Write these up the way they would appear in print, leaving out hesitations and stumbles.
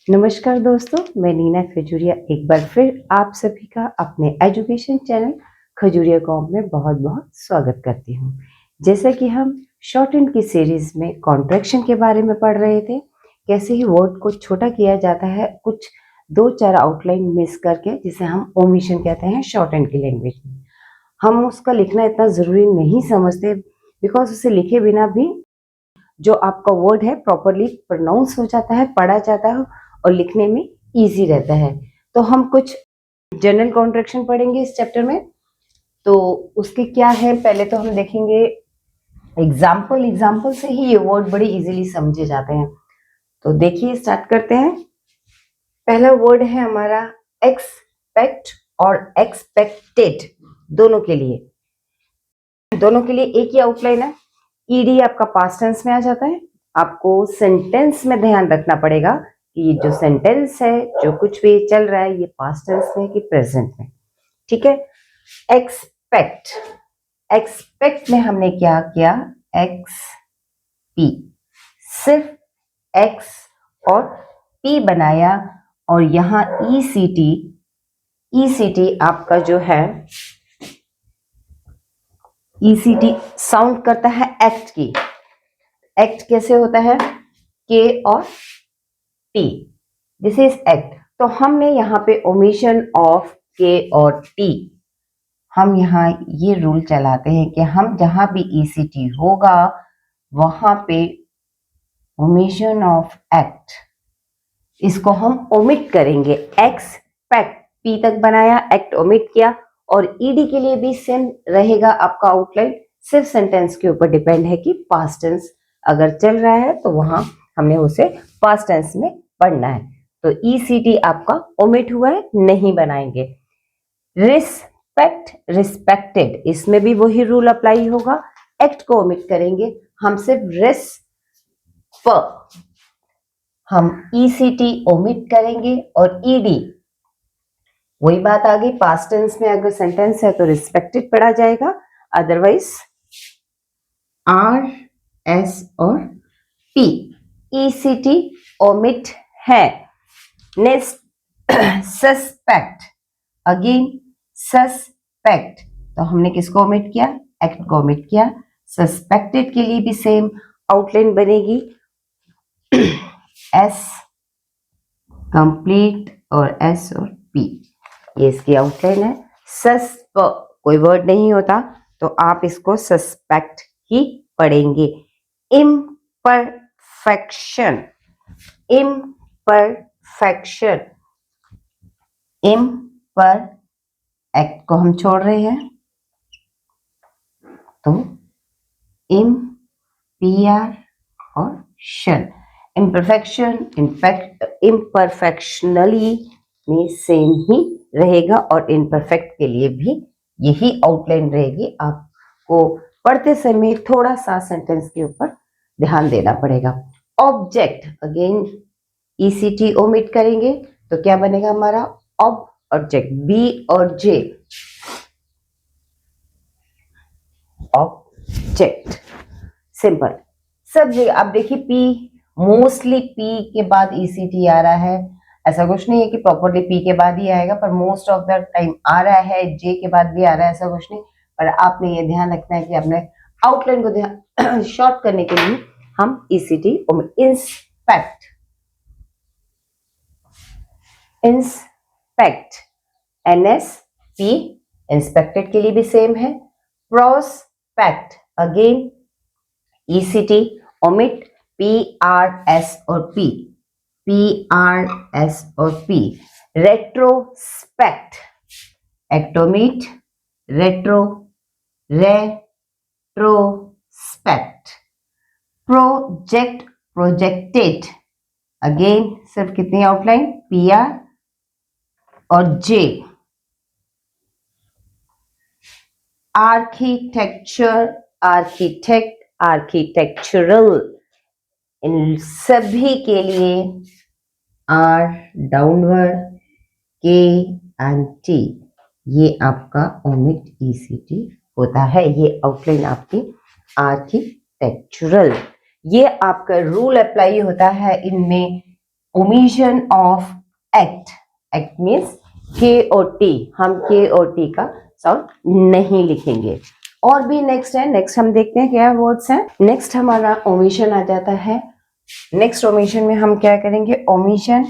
नमस्कार दोस्तों, मैं नीना खजूरिया एक बार फिर आप सभी का अपने एजुकेशन चैनल खजूरिया कॉम में बहुत बहुत स्वागत करती हूँ। जैसा कि हम शॉर्ट हैंड की सीरीज में कॉन्ट्रैक्शन के बारे में पढ़ रहे थे, कैसे ही वर्ड को छोटा किया जाता है कुछ 2-4 आउटलाइन मिस करके, जिसे हम ओमिशन कहते हैं शॉर्ट हैंड की लैंग्वेज में। हम उसका लिखना इतना ज़रूरी नहीं समझते, बिकॉज उसे लिखे बिना भी जो आपका वर्ड है प्रॉपरली प्रोनाउंस हो जाता है, पढ़ा जाता है और लिखने में इजी रहता है। तो हम कुछ जनरल कॉन्ट्रैक्शन पढ़ेंगे इस चैप्टर में। तो उसके क्या है, पहले तो हम देखेंगे एग्जाम्पल से ही ये वर्ड बड़ी इजीली समझे जाते हैं। तो देखिए, स्टार्ट करते हैं। पहला वर्ड है हमारा एक्सपेक्ट और एक्सपेक्टेड। दोनों के लिए एक ही आउटलाइन है। ईडी आपका पास्ट टेंस में आ जाता है। आपको सेंटेंस में ध्यान रखना पड़ेगा कि ये जो सेंटेंस है, जो कुछ भी चल रहा है, ये पास्ट टेंस में कि प्रेजेंट में। ठीक है। एक्सपेक्ट में हमने क्या किया, एक्स पी, सिर्फ एक्स और पी बनाया और यहां ईसीटी आपका जो है, ईसीटी साउंड करता है एक्ट की। एक्ट कैसे होता है, के और टी, दिस इज एक्ट। तो हमने यहाँ पे ओमिशन ऑफ के और टी, हम यहाँ ये रूल चलाते हैं कि हम जहां भी ईसीटी होगा वहां पे ओमिशन ऑफ एक्ट, इसको हम ओमिट करेंगे। एक्सपेक्ट पी तक बनाया, एक्ट ओमिट किया, और ईडी के लिए भी सेम रहेगा आपका आउटलाइन। सिर्फ सेंटेंस के ऊपर डिपेंड है कि पास्ट टेंस अगर चल रहा है तो वहां हमने उसे पास्ट टेंस में पढ़ना है। तो ईसीटी आपका ओमिट हुआ है, नहीं बनाएंगे। रिस्पेक्ट, रिस्पेक्टेड, इसमें भी वही रूल अप्लाई होगा। एक्ट को ओमिट करेंगे, हम सिर्फ हम ईसीटी ओमिट करेंगे और ईडी, वही बात आ गई। पास्ट टेंस में अगर सेंटेंस है तो रिस्पेक्टेड पढ़ा जाएगा, अदरवाइज आर एस और पी। ईसीटी ओमिट है। नेक्स्ट सस्पेक्ट, अगेन सस्पेक्ट, तो हमने किसको ओमिट किया, एक्ट को ओमिट किया। सस्पेक्टेड के लिए भी सेम आउटलाइन बनेगी, एस कंप्लीट और एस और पी, ये इसकी आउटलाइन है। कोई वर्ड नहीं होता तो आप इसको सस्पेक्ट ही पढ़ेंगे। इम्परफेक्शन, एक्ट को हम छोड़ रहे हैं, तो इम, पी आर और शन। इम्परफेक्शन, इम्परफेक्शनली में सेम ही रहेगा और इम्परफेक्ट के लिए भी यही आउटलाइन रहेगी। आपको पढ़ते समय थोड़ा सा सेंटेंस के ऊपर ध्यान देना पड़ेगा। ऑब्जेक्ट, अगेन ईसीटी ओमिट करेंगे तो क्या बनेगा हमारा, ऑब्जेक्ट, बी और जे, ऑब्जेक्ट, सिंपल। सब जगह आप देखिए पी, मोस्टली पी के बाद ईसीटी आ रहा है। ऐसा कुछ नहीं है कि प्रॉपरली पी के बाद ही आएगा, पर मोस्ट ऑफ द टाइम आ रहा है। जे के बाद भी आ रहा है, ऐसा कुछ नहीं। पर आपने ये ध्यान रखना है कि आपने आउटलाइन को ध्यान शॉर्ट करने के लिए हम ईसीटी, इंस्पेक्ट, एनएसपी, इंस्पेक्टेड के लिए भी सेम है। प्रोस्पेक्ट, अगेन ईसीटी ओमिट, पीआरएस और पी, पीआरएस और पी। रेट्रोस्पेक्ट, एक्टोमीट, रेट्रोस्पेक्ट। प्रोजेक्ट, प्रोजेक्टेड, अगेन सिर्फ कितनी आउटलाइन, पीआर और जे। आर्किटेक्चर, आर्किटेक्चरल, इन सभी के लिए आर डाउनवर्ड, के एंड टी, ये आपका ओमिट ईसीटी होता है। ये आउटलाइन आपकी आर्किटेक्चरल, ये आपका रूल अप्लाई होता है इनमें। Omission of act, act means के और टी, हम के और टी का साउंड नहीं लिखेंगे। और भी नेक्स्ट है, नेक्स्ट हम देखते हैं क्या वर्ड्स हैं। नेक्स्ट हमारा ओमिशन आ जाता है। नेक्स्ट ओमिशन में हम क्या करेंगे, ओमिशन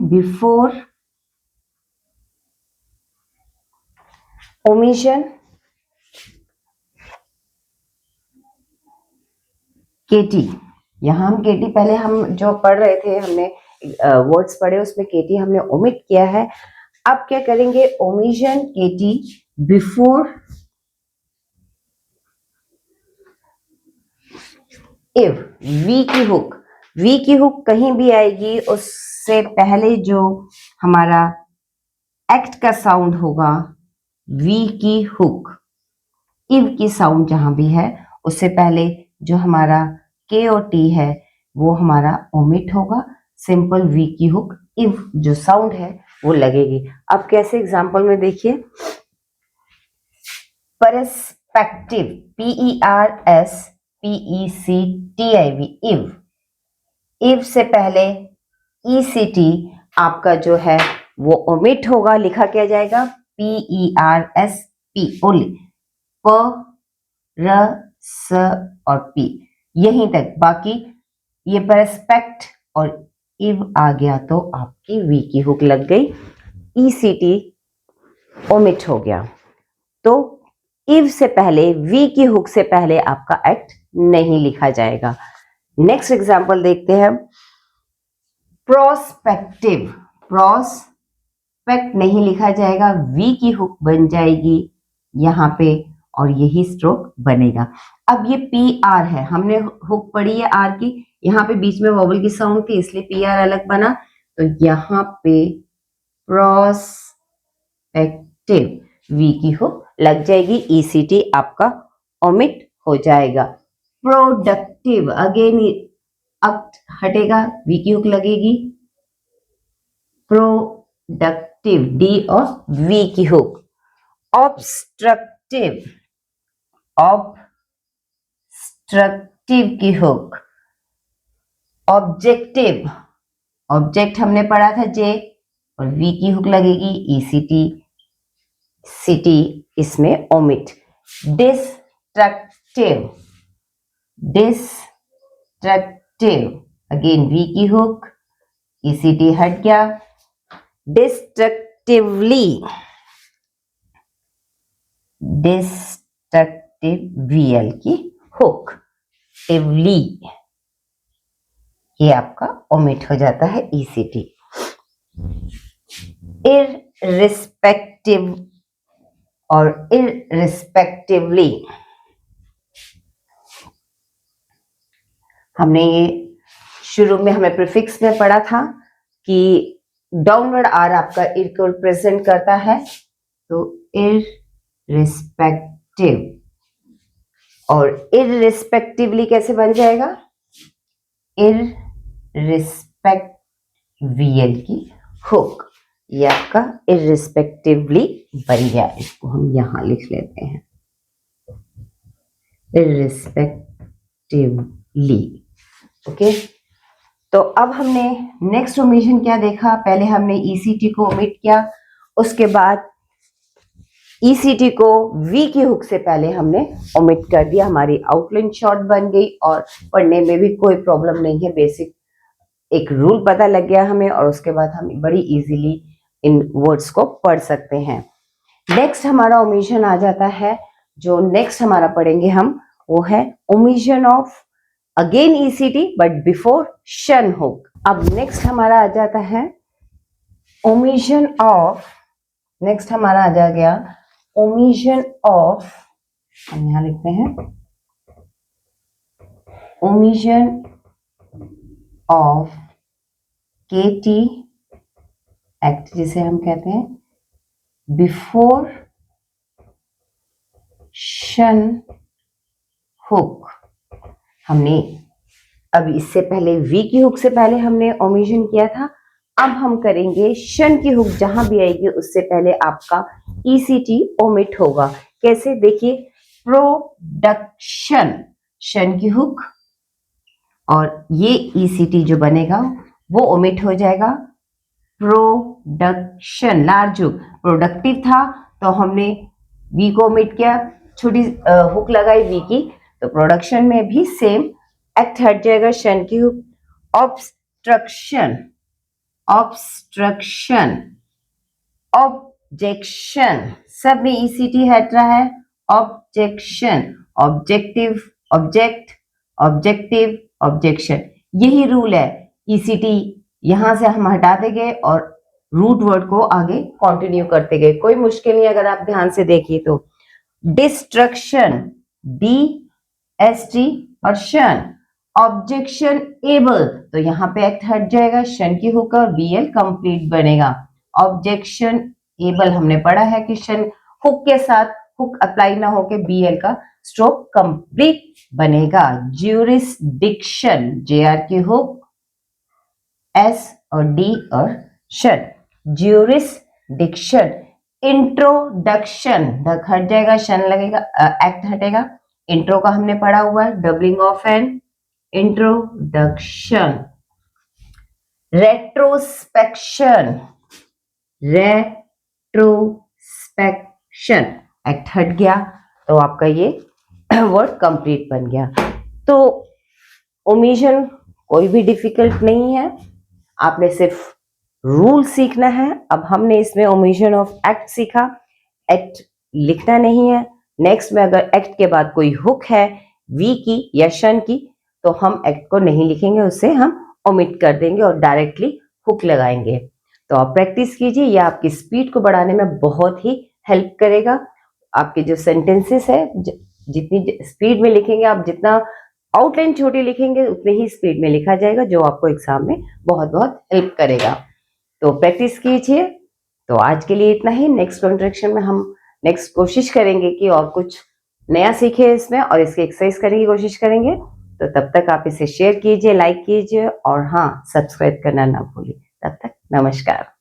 बिफोर, ओमिशन केटी। यहां हम केटी, पहले हम जो पढ़ रहे थे, हमने वर्ड्स पढ़े, उसमें केटी हमने ओमिट किया है। अब क्या करेंगे, omission KT before if, V की हुक, वी की हुक कहीं भी आएगी, उससे पहले जो हमारा एक्ट का साउंड होगा, वी की हुक, इव की साउंड जहां भी है, उससे पहले जो हमारा के और टी है वो हमारा ओमिट होगा। सिंपल वी की हुक, इव जो साउंड है वो लगेगी। अब कैसे एग्जांपल में देखिए, परस्पेक्टिव, PERSPECTIV, इव से पहले ECT आपका जो है वो ओमिट होगा, लिखा क्या जाएगा, PERSP ओनली, प र स और पी, यहीं तक। बाकी ये परस्पेक्ट और इव आ गया तो आपकी वी की हुक लग गई, ECT ओमिट हो गया। तो इव से पहले, वी की हुक से पहले आपका एक्ट नहीं लिखा जाएगा। नेक्स्ट एग्जांपल देखते हैं, प्रोस्पेक्टिव, प्रोस्पेक्ट नहीं लिखा जाएगा, वी की हुक बन जाएगी यहां पे और यही स्ट्रोक बनेगा। अब ये पी आर है, हमने हुक पढ़ी है आर की, यहाँ पे बीच में वॉवल की साउंड थी इसलिए पी आर अलग बना, तो यहाँ पे प्रोस्पेक्टिव वी की हुक लग जाएगी, ECT आपका ओमिट हो जाएगा। प्रोडक्टिव, अगेन अब हटेगा, वी की हुक लगेगी, प्रोडक्टिव, डी और वी की हुक। ऑब्स्ट्रक्टिव, ऑब्स्ट्रक्टिव की हुक। ऑब्जेक्टिव, ऑब्जेक्ट हमने पढ़ा था जे, और वी की हुक लगेगी, ECT, सिटी इसमें omit. Destructive, destructive, again V की हुक, ECT हट गया। डिस्ट्रक्टिवली, डिस्ट्रक्टिव, VL की हुक, टिवली, ये आपका ओमिट हो जाता है, ECT। इररिस्पेक्टिव और इररिस्पेक्टिवली, हमने ये शुरू में हमें प्रीफिक्स में पढ़ा था कि डाउनवर्ड आर आपका इर को रिप्रेजेंट करता है, तो इररिस्पेक्टिव और इररिस्पेक्टिवली कैसे बन जाएगा, इररिस्पेक्ट VL की हुक, ये आपका इररिस्पेक्टिवली बन गया। इसको हम यहां लिख लेते हैं, इररिस्पेक्टिवली। ओके, तो अब हमने नेक्स्ट ओमिशन क्या देखा, पहले हमने ECT को ओमिट किया, उसके बाद ECT को V की हुक से पहले हमने ओमिट कर दिया, हमारी आउटलाइन शॉर्ट बन गई और पढ़ने में भी कोई प्रॉब्लम नहीं है, बेसिक एक रूल पता लग गया हमें, और उसके बाद हम बड़ी इजीली इन वर्ड्स को पढ़ सकते हैं। नेक्स्ट हमारा ओमिशन आ जाता है, जो नेक्स्ट हमारा पढ़ेंगे हम, वो है omission of again ECT but before शन हुक। अब नेक्स्ट हमारा आ जाता है ओमिशन ऑफ, नेक्स्ट हमारा आ जा गया ओमिशन ऑफ, हम यहां लिखते हैं ओमिशन ऑफ KT एक्ट, जिसे हम कहते हैं बिफोर शन हुक। हमने अब इससे पहले V की हुक से पहले हमने ओमिशन किया था, अब हम करेंगे शन की हुक जहां भी आएगी उससे पहले आपका ECT ओमिट होगा। कैसे, देखिए प्रोडक्शन, शन की हुक, और ये ईसीटी जो बनेगा वो ओमिट हो जाएगा। प्रोडक्शन, लार्ज हुक, प्रोडक्टिव था तो हमने वी को ओमिट किया, छोटी हुक लगाई वी की, तो प्रोडक्शन में भी सेम एक्ट हट जाएगा, शन की हुक। ऑब्स्ट्रक्शन, ऑब्स्ट्रक्शन, ऑब्जेक्शन, सब में ईसीटी हट रहा है। Objection, objective, object, objective, objection, यही रूल है। ईसीटी यहां से हम हटा देंगे और रूट वर्ड को आगे कंटिन्यू करते गए, कोई मुश्किल नहीं अगर आप ध्यान से देखिए तो। डिस्ट्रक्शन, डी एस टी और शन। ऑब्जेक्शन एबल, तो यहाँ पे एक्ट हट जाएगा, शन की हुक और बीएल कंप्लीट बनेगा। ऑब्जेक्शन एबल हमने पढ़ा है कि शन हुक के साथ हुक अप्लाई ना होके बीएल का स्ट्रोक कंप्लीट बनेगा। ज्यूरिसडिक्शन, जेआर की हुक, एस और डी और शन, ज्यूरिसडिक्शन। इंट्रोडक्शन, ढक हट जाएगा, शन लगेगा, एक्ट हटेगा। इंट्रो का हमने पढ़ा हुआ है, doubling of an introduction. Retrospection, retrospection, act हट गया तो आपका ये वर्ड कंप्लीट बन गया। तो ओमिशन कोई भी डिफिकल्ट नहीं है, आपने सिर्फ रूल सीखना है। अब हमने इसमें ओमिशन ऑफ एक्ट सीखा, एक्ट लिखना नहीं है। नेक्स्ट में अगर एक्ट के बाद कोई हुक है वी की या शन की, तो हम एक्ट को नहीं लिखेंगे, उससे हम ओमिट कर देंगे और डायरेक्टली हुक लगाएंगे। तो आप प्रैक्टिस कीजिए, यह आपकी स्पीड को बढ़ाने में बहुत ही हेल्प करेगा। आपके जो सेंटेंसेस है, जितनी स्पीड में लिखेंगे आप, जितना आउटलाइन छोटी लिखेंगे उतनी ही स्पीड में लिखा जाएगा, जो आपको एग्जाम में बहुत बहुत हेल्प करेगा। तो प्रैक्टिस कीजिए। तो आज के लिए इतना ही। नेक्स्ट कॉन्ट्रैक्शन में हम नेक्स्ट कोशिश करेंगे कि और कुछ नया सीखे इसमें, और इसकी एक्सरसाइज करने की कोशिश करेंगे। तो तब तक आप इसे शेयर कीजिए, लाइक कीजिए, और हाँ, सब्सक्राइब करना ना भूलिए। तब तक नमस्कार।